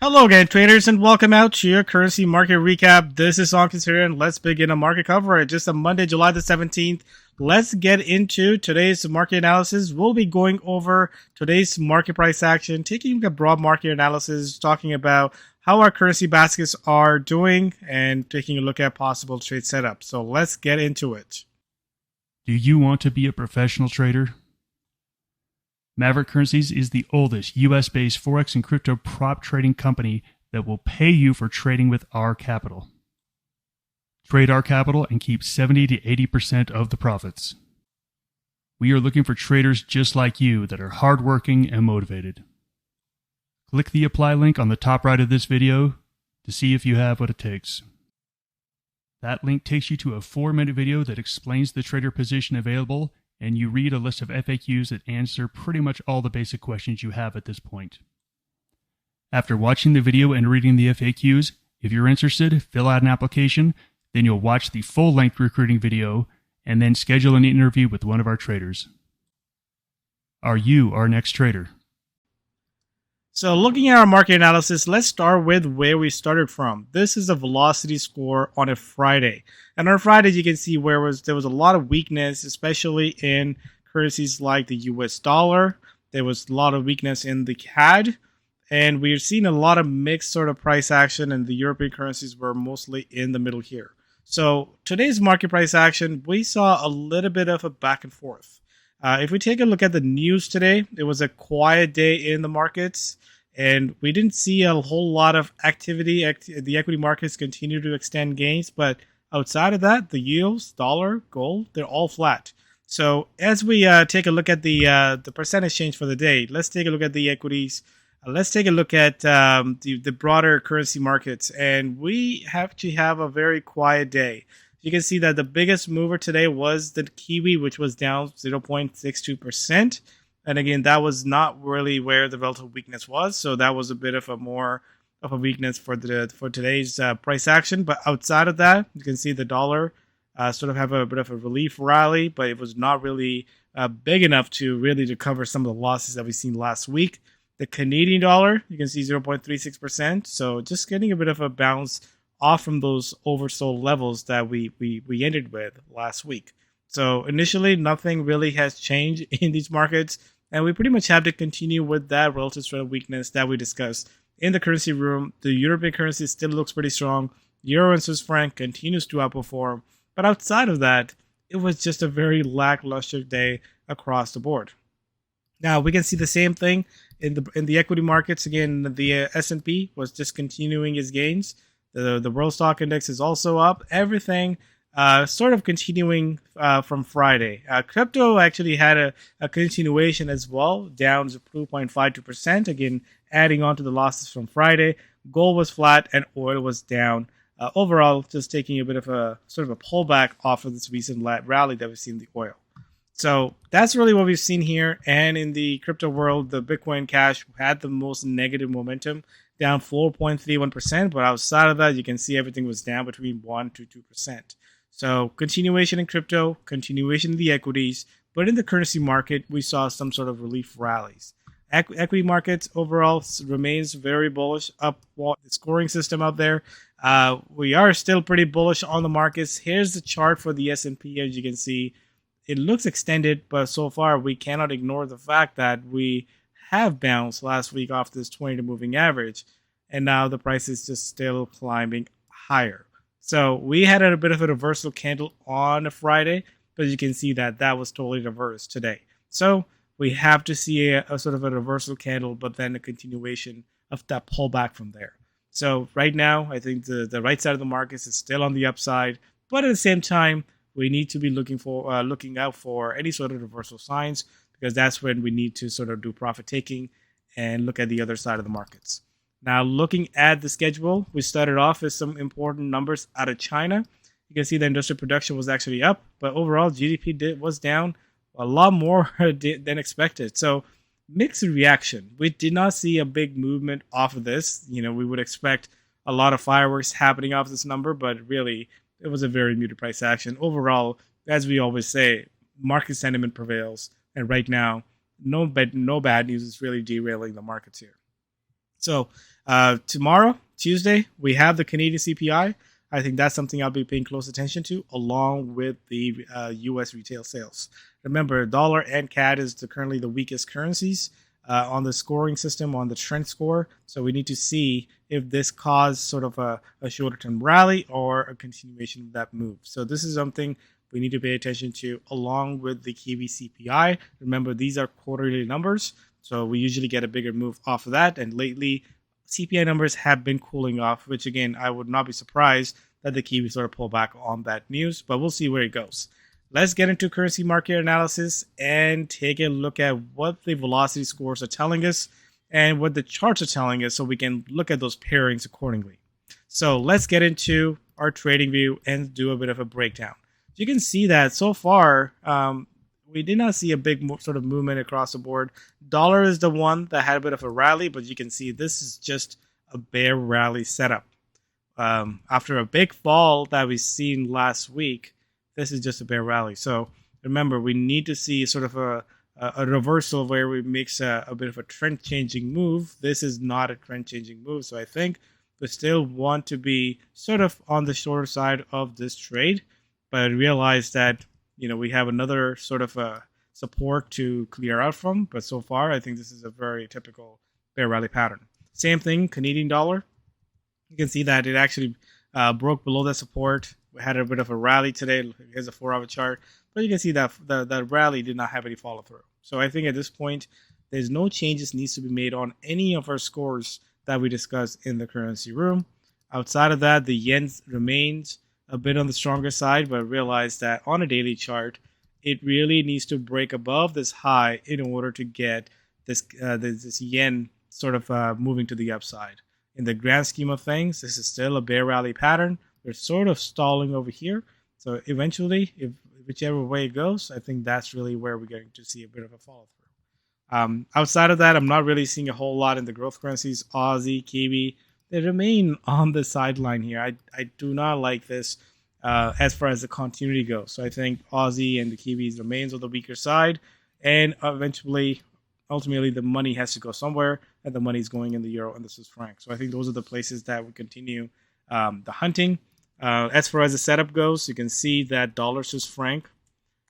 Hello again, traders, and welcome out to your currency market recap. This is Ankit here, and let's begin a market coverage. Just on Monday, July the 17th. Let's get into today's market analysis. We'll be going over today's market price action, taking a broad market analysis, talking about how our currency baskets are doing, and taking a look at possible trade setup. So let's get into it. Do you want to be a professional trader? Maverick Currencies is the oldest US-based Forex and crypto prop trading company that will pay you for trading with our capital. Trade our capital and keep 70 to 80% of the profits. We are looking for traders just like you that are hardworking and motivated. Click the apply link on the top right of this video to see if you have what it takes. That link takes you to a 4-minute video that explains the trader position available, and you read a list of FAQs that answer pretty much all the basic questions you have at this point. After watching the video and reading the FAQs, if you're interested, fill out an application, then you'll watch the full-length recruiting video, and then schedule an interview with one of our traders. Are you our next trader? So looking at our market analysis, let's start with where we started from. This is the velocity score on a Friday. And on Friday, you can see there was a lot of weakness, especially in currencies like the US dollar. There was a lot of weakness in the CAD. And we're seeing a lot of mixed sort of price action, and the European currencies were mostly in the middle here. So today's market price action, we saw a little bit of a back and forth. If we take a look at the news today, it was a quiet day in the markets, and we didn't see a whole lot of activity. The equity markets continue to extend gains, but outside of that, the yields, dollar, gold, they're all flat. So as we take a look at the percentage change for the day, let's take a look at the equities. Let's take a look at the broader currency markets, and we have to have a very quiet day. You can see that the biggest mover today was the Kiwi, which was down 0.62%. And again, that was not really where the relative weakness was. So that was a bit of a weakness for today's price action. But outside of that, you can see the dollar sort of have a bit of a relief rally, but it was not really big enough to really cover some of the losses that we've seen last week. The Canadian dollar, you can see 0.36%. So just getting a bit of a bounce off from those oversold levels that we ended with last week. So initially, nothing really has changed in these markets, and we pretty much have to continue with that relative strength of weakness that we discussed in the currency room. The European currency still looks pretty strong. Euro and Swiss franc continues to outperform, but outside of that, it was just a very lackluster day across the board. Now we can see the same thing in the equity markets. Again, the S&P was just continuing its gains. The World Stock Index is also up. Everything sort of continuing from Friday. Crypto actually had a continuation as well, down 2.52%. Again, adding on to the losses from Friday. Gold was flat and oil was down. Overall, just taking a bit of a sort of a pullback off of this recent rally that we've seen in the oil. So that's really what we've seen here. And in the crypto world, the Bitcoin Cash had the most negative momentum, down 4.31%. But outside of that, you can see everything was down between 1 to 2%. So continuation in crypto, continuation in the equities. But in the currency market, we saw some sort of relief rallies. Equity markets overall remains very bullish. Up the scoring system out there. We are still pretty bullish on the markets. Here's the chart for the S&P. As you can see, it looks extended, but so far we cannot ignore the fact that we have bounced last week off this 20-day moving average, and now the price is just still climbing higher. So we had a bit of a reversal candle on a Friday, but you can see that was totally reversed today. So we have to see a sort of a reversal candle, but then a continuation of that pullback from there. So right now, I think the right side of the markets is still on the upside, but at the same time, we need to be looking out for any sort of reversal signs, because that's when we need to sort of do profit taking and look at the other side of the markets. Now, looking at the schedule, we started off with some important numbers out of China. You can see the industrial production was actually up, but overall GDP was down a lot more than expected. So mixed reaction. We did not see a big movement off of this. We would expect a lot of fireworks happening off this number, but really it was a very muted price action. Overall, as we always say, market sentiment prevails. And right now, no bad news is really derailing the markets here. So tomorrow, Tuesday, we have the Canadian CPI. I think that's something I'll be paying close attention to, along with the U.S. retail sales. Remember, dollar and CAD is currently the weakest currencies on the scoring system, on the trend score. So we need to see if this caused sort of a shorter-term rally or a continuation of that move. So this is something we need to pay attention to, along with the Kiwi CPI. Remember, these are quarterly numbers, so we usually get a bigger move off of that. And lately, CPI numbers have been cooling off, which again, I would not be surprised that the Kiwi sort of pull back on that news, but we'll see where it goes. Let's get into currency market analysis and take a look at what the velocity scores are telling us and what the charts are telling us so we can look at those pairings accordingly. So let's get into our trading view and do a bit of a breakdown. You can see that so far, we did not see a big sort of movement across the board. Dollar is the one that had a bit of a rally, but you can see this is just a bear rally setup. After a big fall that we seen last week, this is just a bear rally. So remember, we need to see sort of a reversal where we makes a bit of a trend-changing move. This is not a trend-changing move, so I think we still want to be sort of on the shorter side of this trade, but realize that we have another sort of support to clear out from. But so far, I think this is a very typical bear rally pattern. Same thing, Canadian dollar. You can see that it actually broke below that support. We had a bit of a rally today. Here's a 4-hour chart. But you can see that the rally did not have any follow through. So I think at this point, there's no changes needs to be made on any of our scores that we discussed in the currency room. Outside of that, the yen remains a bit on the stronger side, but realize that on a daily chart, it really needs to break above this high in order to get this yen sort of moving to the upside. In the grand scheme of things, this is still a bear rally pattern. We're sort of stalling over here. So eventually, if whichever way it goes, I think that's really where we're going to see a bit of a follow through. Outside of that, I'm not really seeing a whole lot in the growth currencies. Aussie, Kiwi, they remain on the sideline here. I do not like this as far as the continuity goes. So I think Aussie and the Kiwis remains on the weaker side, and ultimately, the money has to go somewhere, and the money is going in the euro and the Swiss franc. So I think those are the places that we continue the hunting. As far as the setup goes, you can see that dollar Swiss franc,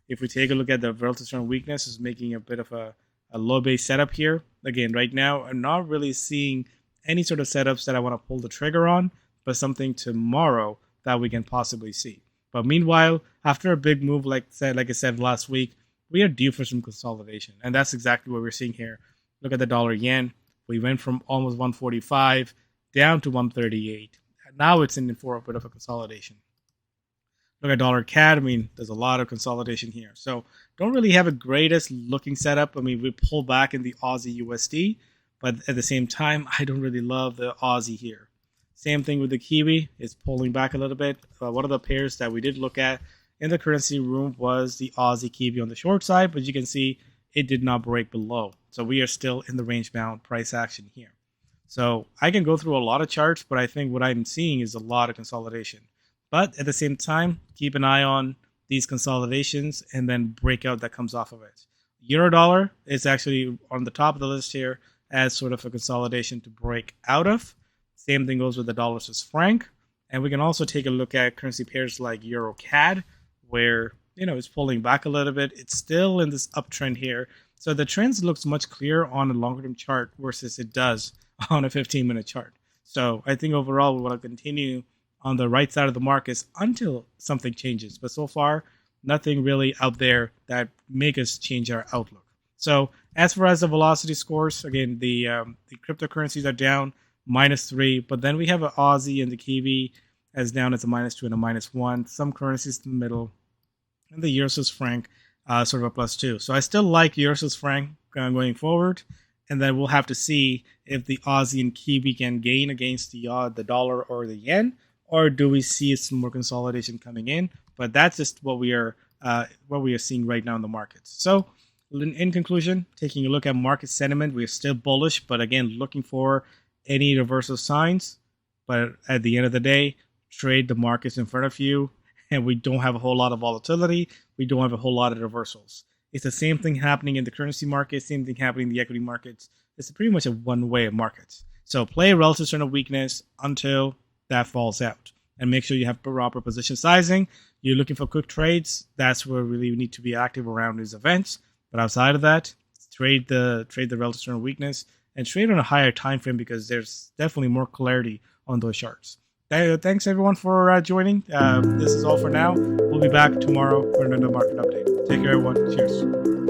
if we take a look at the relative strong weakness, is making a bit of a low base setup here. Again, right now, I'm not really seeing any sort of setups that I want to pull the trigger on, but something tomorrow that we can possibly see. But meanwhile, after a big move, like I said last week, we are due for some consolidation, and that's exactly what we're seeing here. Look at the dollar yen. We went from almost 145 down to 138. Now it's in for a bit of a consolidation. Look at dollar CAD. I mean, there's a lot of consolidation here. So don't really have a greatest looking setup. I mean, we pull back in the Aussie USD, but at the same time, I don't really love the Aussie here. Same thing with the Kiwi. It's pulling back a little bit. One of the pairs that we did look at in the currency room was the Aussie Kiwi on the short side, but you can see it did not break below. So we are still in the range bound price action here. So I can go through a lot of charts, but I think what I'm seeing is a lot of consolidation. But at the same time, keep an eye on these consolidations and then breakout that comes off of it. Euro dollar is actually on the top of the list here as sort of a consolidation to break out of. Same thing goes with the dollar Swiss franc. And we can also take a look at currency pairs like Euro CAD, where it's pulling back a little bit. It's still in this uptrend here. So the trends looks much clearer on a longer term chart versus it does on a 15-minute chart. So I think overall we want to continue on the right side of the markets until something changes. But so far, nothing really out there that make us change our outlook. So as far as the velocity scores, again, the cryptocurrencies are down -3, but then we have an Aussie and the Kiwi as down as a -2 and a -1. Some currencies in the middle, and the Euro Swiss franc sort of a +2. So I still like Euro Swiss franc going forward. And then we'll have to see if the Aussie and Kiwi can gain against the dollar or the yen, or do we see some more consolidation coming in? But that's just what we are seeing right now in the markets. So, in conclusion, taking a look at market sentiment, we are still bullish, but again, looking for any reversal signs. But at the end of the day, trade the markets in front of you, and we don't have a whole lot of volatility. We don't have a whole lot of reversals. It's the same thing happening in the currency market, same thing happening in the equity markets. It's pretty much a one-way of markets. So play relative strength of weakness until that falls out, and make sure you have proper position sizing. You're looking for quick trades. That's where really you need to be active around these events. But outside of that, trade the relative strength of weakness and trade on a higher time frame because there's definitely more clarity on those charts. Thanks everyone for joining. This is all for now. We'll be back tomorrow for another market update. Take care, everyone. Cheers.